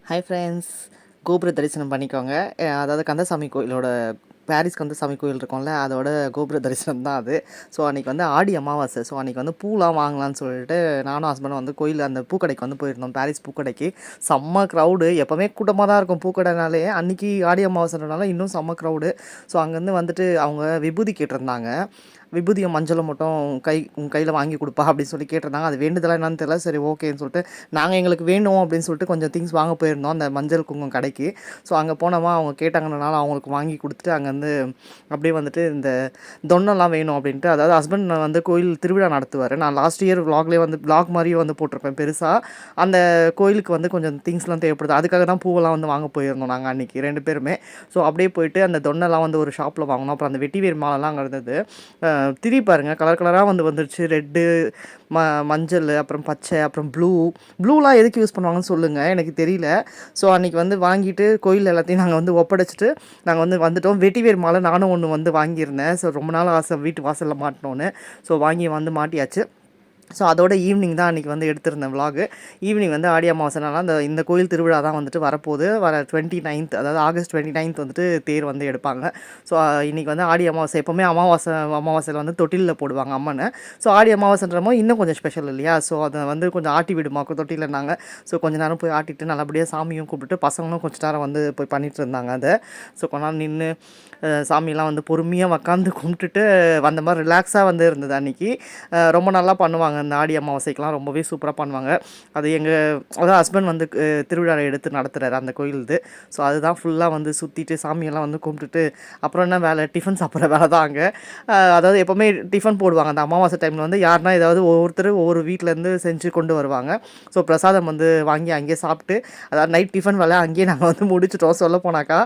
Hi friends, கோபுர தரிசனம் பண்ணிக்கோங்க. அதாவது கந்தசாமி கோயிலோட பாரிஸ் கந்தசாமி கோயில் இருக்கும்ல, அதோட கோபுர தரிசனம் தான் அது. ஸோ அன்றைக்கி வந்து ஆடி அமாவாசை. ஸோ அன்றைக்கி வந்து பூலாம் வாங்கலான்னு சொல்லிட்டு நானும் ஹஸ்பண்டும் வந்து கோயில் அந்த பூக்கடைக்கு வந்து போயிருந்தோம், பாரிஸ் பூக்கடைக்கு. செம்ம க்ரௌடு, எப்போவுமே கூட்டமாக தான் இருக்கும் பூக்கடைனாலே. அன்றைக்கி ஆடி அமாவாசைன்றனால இன்னும் செம்ம க்ரௌடு. ஸோ அங்கேருந்து வந்துட்டு அவங்க விபூதி கேட்டிருந்தாங்க. விபூதியும் மஞ்சளும் மட்டும் உங்கள் கையில் வாங்கி கொடுப்பா அப்படின்னு சொல்லி கேட்டிருந்தாங்க. அது வேண்டுதலாக என்னன்னு தெரியல. சரி ஓகேன்னு சொல்லிட்டு நாங்கள் எங்களுக்கு வேணும் அப்படின்னு சொல்லிட்டு கொஞ்சம் திங்ஸ் வாங்க போயிருந்தோம் அந்த மஞ்சள் குங்குமம் கடைக்கு. ஸோ அங்கே போனோமா, அவங்க கேட்டாங்கனால அவங்களுக்கு வாங்கி கொடுத்துட்டு அங்கேருந்து அப்படியே வந்துட்டு இந்த தொன்னெல்லாம் வேணும் அப்படின்ட்டு, அதாவது ஹஸ்பண்ட் வந்து கோயில் திருவிழா நடத்துவார். நான் லாஸ்ட் இயர் விலாக்லேயே வந்து விலாக் மாதிரியே வந்து போட்டிருப்பேன் பெருசாக. அந்த கோயிலுக்கு வந்து கொஞ்சம் திங்ஸ்லாம் தேவைப்படுது, அதுக்காக தான் பூவெல்லாம் வந்து வாங்க போயிருந்தோம் நாங்கள் அன்றைக்கி 2 பேருமே. ஸோ அப்படியே போயிட்டு அந்த தொன்னெல்லாம் வந்து ஒரு ஷாப்பில் வாங்கினோம். அப்புறம் அந்த வெட்டிவேர் மாலைலாம் அங்கே இருந்தது. திரி பாருங்கள், கலர் கலராக வந்துருச்சு. ரெட்டு, மஞ்சள், அப்புறம் பச்சை, அப்புறம் ப்ளூலாம் எதுக்கு யூஸ் பண்ணுவாங்கன்னு சொல்லுங்கள், எனக்கு தெரியல. ஸோ அன்றைக்கி வந்து வாங்கிட்டு கோயில் எல்லாத்தையும் நாங்கள் வந்து ஒப்படைச்சிட்டு நாங்கள் வந்து வந்துட்டோம். வெட்டிவேர் மாலை நானும் ஒன்று வந்து வாங்கியிருந்தேன். ஸோ ரொம்ப நாள் ஆசை வீட்டு வாசலில் மாட்டினோன்னு. ஸோ வாங்கி வந்து மாட்டியாச்சு. ஸோ அதோட ஈவினிங் தான் அன்றைக்கி வந்து எடுத்திருந்தேன் விலாகு. ஈவினிங் வந்து ஆடி அமாவாசைனால இந்த கோயில் திருவிழா தான் வந்துட்டு வரப்போகுது. வர 29th, அதாவது ஆகஸ்ட் 29th வந்துட்டு தேர் வந்து எடுப்பாங்க. ஸோ இன்றைக்கி வந்து ஆடி அமாவாசை. எப்போவுமே அமாவாசையில் வந்து தொட்டிலில் போடுவாங்க அம்மனை. ஸோ ஆடி அமாவாசைன்றமோ இன்னும் கொஞ்சம் ஸ்பெஷல் இல்லையா? ஸோ அதை வந்து கொஞ்சம் ஆட்டி விடுமாக்கும் தொட்டிலனாங்க. ஸோ கொஞ்சம் நேரம் போய் ஆட்டிட்டு நல்லபடியாக சாமியும் கூப்பிட்டு பசங்களும் கொஞ்சம் நேரம் வந்து போய் பண்ணிகிட்டு இருந்தாங்க அதை. ஸோ கொஞ்ச நேரம் நின்று சாமியெல்லாம் வந்து பொறுமையாக உக்காந்து கும்பிட்டுட்டு வந்த மாதிரி ரிலாக்ஸாக வந்து இருந்தது அன்றைக்கி. ரொம்ப நல்லா பண்ணுவாங்க இந்த ஆடி அமாவாசைக்கெலாம், ரொம்பவே சூப்பராக பண்ணுவாங்க. அது அதான் ஹஸ்பண்ட் வந்து திருவிழா எடுத்து நடத்துகிறாரு அந்த கோயில் இது. ஸோ அதுதான் ஃபுல்லாக வந்து சுற்றிட்டு சாமியெல்லாம் வந்து கும்பிட்டுட்டு அப்புறம் என்ன வேலை, டிஃபன் சாப்பிட்ற வேலை தான் அங்கே. அதாவது எப்போவுமே டிஃபன் போடுவாங்க அந்த அமாவாசை டைமில் வந்து. யாருன்னா ஏதாவது ஒவ்வொருத்தர் ஒவ்வொரு வீட்டிலேருந்து செஞ்சு கொண்டு வருவாங்க. ஸோ பிரசாதம் வந்து வாங்கி அங்கேயே சாப்பிட்டு, அதாவது நைட் டிஃபன் வேலை அங்கேயே நாங்கள் வந்து முடிச்சிட்டோம். சொல்ல போனாக்கா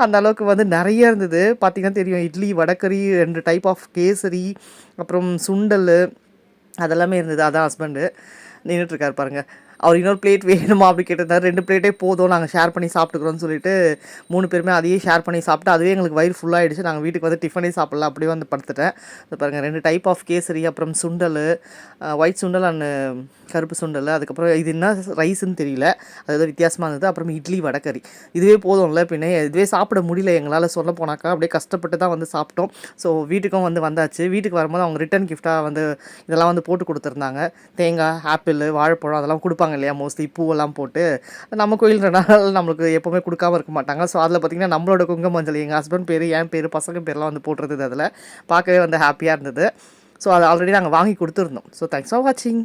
அந்த அளவுக்கு வந்து நிறைய இருந்தது. பார்த்திங்கன்னா தெரியும், இட்லி, வடக்கறி, 2 டைப் ஆஃப் கேசரி, அப்புறம் சுண்டல், அதெல்லாமே இருந்தது. அதான் ஹஸ்பண்டு நின்றுட்டுருக்காரு பாருங்கள். அவர் இன்னொரு பிளேட் வேணுமா அப்படி கேட்டிருந்தாரு. 2 பிளேட்டே போதும், நாங்கள் ஷேர் பண்ணி சாப்பிட்டுக்கிறோன்னு சொல்லிட்டு 3 பேருமே அதையே ஷேர் பண்ணி சாப்பிட்டு அதுவே எங்களுக்கு வயிறு ஃபுல்லாகிடுச்சு. நாங்கள் வீட்டுக்கு வந்து டிஃபனே சாப்பிடல, அப்படியே வந்து படுத்துட்டேன். இது பாருங்கள், 2 டைப் ஆஃப் கேசரி, அப்புறம் சுண்டல், ஒயிட் சுண்டல் அண்ட் கருப்பு சுண்டல். அதுக்கப்புறம் இது என்ன ரைஸுன்னு தெரியல, அது ஏதோ வித்தியாசமாக இருந்தது. அப்புறம் இட்லி, வடக்கறி. இதுவே போதும்ல, பின்னே இதுவே சாப்பிட முடியல எங்களால். சொல்ல போனாக்கா அப்படியே கஷ்டப்பட்டு தான் வந்து சாப்பிட்டோம். ஸோ வீட்டுக்கும் வந்து வந்தாச்சு. வீட்டுக்கு வரும்போது அவங்க ரிட்டன் கிஃப்டாக வந்து இதெல்லாம் வந்து போட்டு கொடுத்துருந்தாங்க. தேங்காய், ஆப்பிள், வாழைப்பழம் அதெல்லாம் கொடுப்பாங்க இல்லையா, மோஸ்ட்லி பூவெல்லாம் போட்டு. நம்ம கோயில்ன்றனால நம்மளுக்கு எப்போவுமே கொடுக்காம இருக்க மாட்டாங்க. ஸோ அதில் பார்த்திங்கன்னா நம்மளோட குங்கும மஞ்சள், எங்கள் ஹஸ்பண்ட் பேர், என் பேர், பசங்க பேர்லாம் வந்து போட்டுருந்தது. அதில் பார்க்கவே வந்து ஹாப்பியாக இருந்தது. ஸோ அதை ஆல்ரெடி நாங்கள் வாங்கி கொடுத்துருந்தோம். ஸோ தேங்க்ஸ் ஃபார் வாட்சிங்.